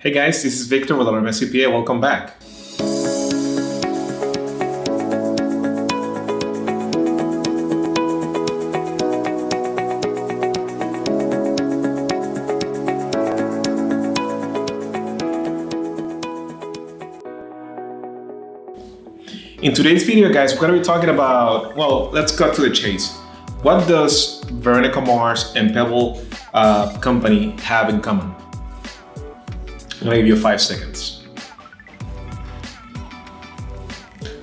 Hey guys, this is Victor with Alarm CPA. Welcome back. In today's video, guys, we're going to be talking about, let's cut to the chase. What does Veronica Mars and Pebble company have in common? I'm gonna give you 5 seconds.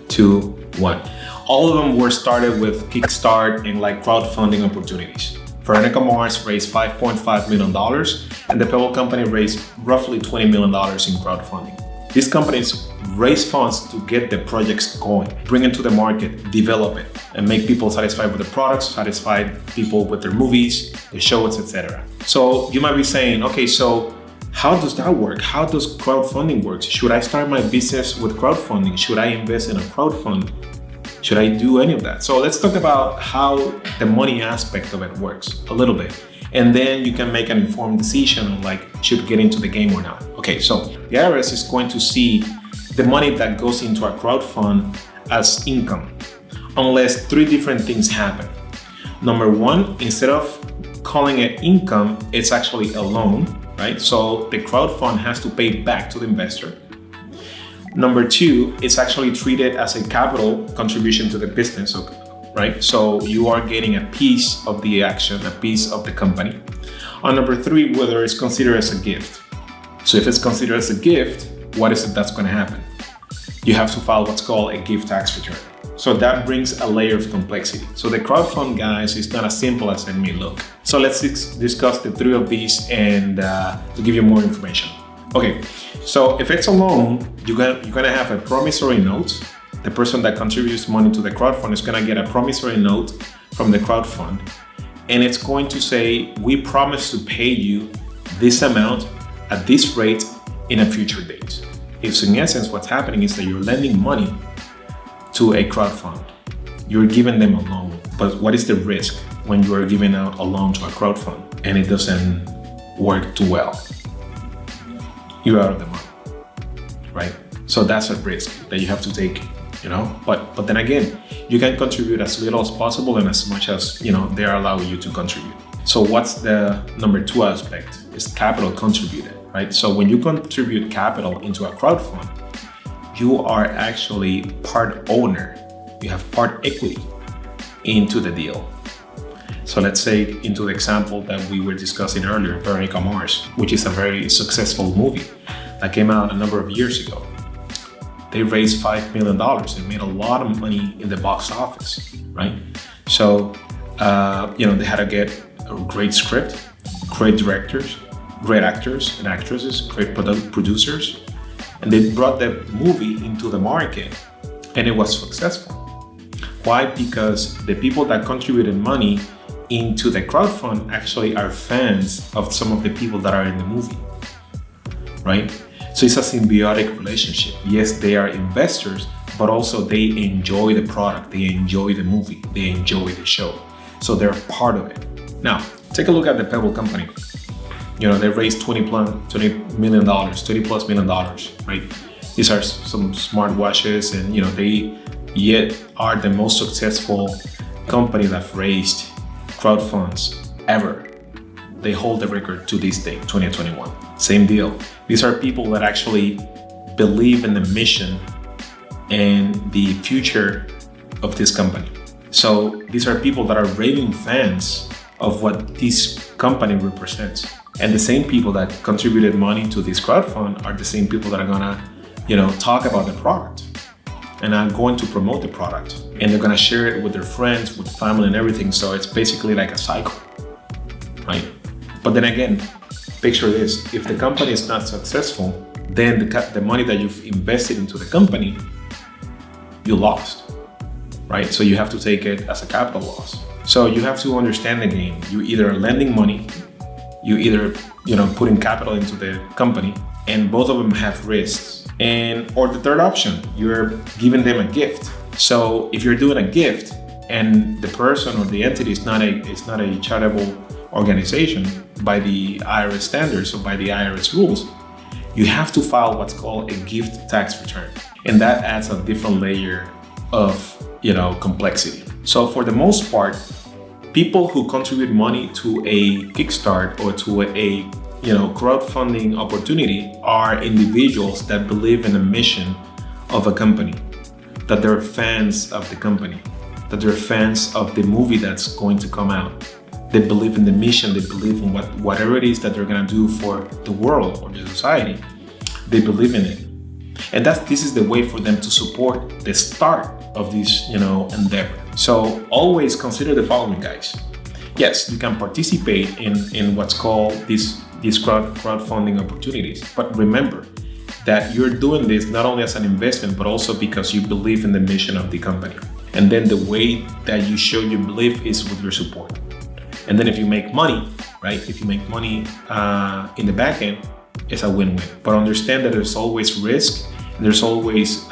2, 1. All of them were started with Kickstart and crowdfunding opportunities. Veronica Mars raised $5.5 million and the Pebble company raised roughly $20 million in crowdfunding. These companies raise funds to get the projects going, bring it to the market, develop it, and make people satisfied with the products, satisfied people with their movies, the shows, etc. So you might be saying, okay, so how does that work? How does crowdfunding work? Should I start my business with crowdfunding? Should I invest in a crowdfund? Should I do any of that? So let's talk about how the money aspect of it works a little bit. And then you can make an informed decision on should get into the game or not. Okay, so the IRS is going to see the money that goes into a crowdfund as income, unless 3 different things happen. Number 1, instead of calling it income, it's actually a loan, right? So the crowdfund has to pay back to the investor. Number 2, it's actually treated as a capital contribution to the business, right? So you are getting a piece of the action, a piece of the company. And number 3, whether it's considered as a gift. So if it's considered as a gift, what is it that's going to happen? You have to file what's called a gift tax return. So that brings a layer of complexity. So the crowdfund, guys, is not as simple as it may look. So let's discuss the 3 of these and to give you more information. Okay, so if it's a loan, you're gonna have a promissory note. The person that contributes money to the crowdfund is gonna get a promissory note from the crowdfund. And it's going to say, we promise to pay you this amount at this rate in a future date. So in essence, what's happening is that you're lending money to a crowdfund. You're giving them a loan, but what is the risk when you are giving out a loan to a crowdfund and it doesn't work too well? You're out of the money, right? So that's a risk that you have to take, but then again, you can contribute as little as possible and as much as, they're allowing you to contribute. So what's the number 2 aspect? Is capital contributed, right? So when you contribute capital into a crowdfund, you are actually part owner. You have part equity into the deal. So let's say into the example that we were discussing earlier, Veronica Mars, which is a very successful movie that came out a number of years ago. They raised $5 million and made a lot of money in the box office, right? So, they had to get a great script, great directors, great actors and actresses, great producers, and they brought the movie into the market and it was successful. Why? Because the people that contributed money into the crowdfund actually are fans of some of the people that are in the movie, right? So it's a symbiotic relationship. Yes, they are investors, but also they enjoy the product, they enjoy the movie, they enjoy the show. So they're part of it. Now, take a look at the Pebble company. They raised $20 plus million, right? These are some smartwatches and, they yet are the most successful company that raised crowdfunds ever. They hold the record to this day, 2021. Same deal. These are people that actually believe in the mission and the future of this company. So these are people that are raving fans of what this company represents. And the same people that contributed money to this crowdfund are the same people that are gonna, talk about the product and are going to promote the product. And they're gonna share it with their friends, with family and everything. So it's basically like a cycle, right? But then again, picture this, if the company is not successful, then the money that you've invested into the company, you lost, right? So you have to take it as a capital loss. So you have to understand the game. You either are lending money, you either, putting capital into the company, and both of them have risks. Or the third option, you're giving them a gift. So if you're doing a gift and the person or the entity is not a charitable organization by the IRS standards or by the IRS rules, you have to file what's called a gift tax return. And that adds a different layer of, complexity. So for the most part, people who contribute money to a Kickstart or to a crowdfunding opportunity are individuals that believe in the mission of a company, that they're fans of the company, that they're fans of the movie that's going to come out. They believe in the mission, they believe in whatever it is that they're gonna do for the world or the society. They believe in it. And this is the way for them to support the start of this, endeavor. So always consider the following, guys. Yes, you can participate in what's called these crowdfunding opportunities. But remember that you're doing this not only as an investment, but also because you believe in the mission of the company. And then the way that you show your belief is with your support. And then if you make money, right? If you make money in the back end, it's a win-win. But understand that there's always risk. And there's always,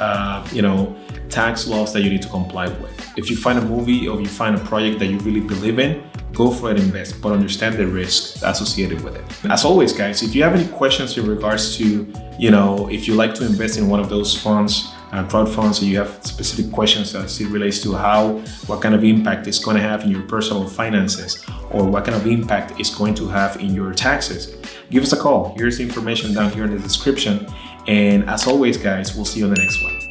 tax laws that you need to comply with. If you find a movie or you find a project that you really believe in, go for it, invest, but understand the risks associated with it. As always, guys, if you have any questions in regards to, if you like to invest in one of those funds, crowd funds, and you have specific questions as it relates to what kind of impact it's going to have in your personal finances, or what kind of impact it's going to have in your taxes, give us a call. Here's the information down here in the description. And as always, guys, we'll see you on the next one.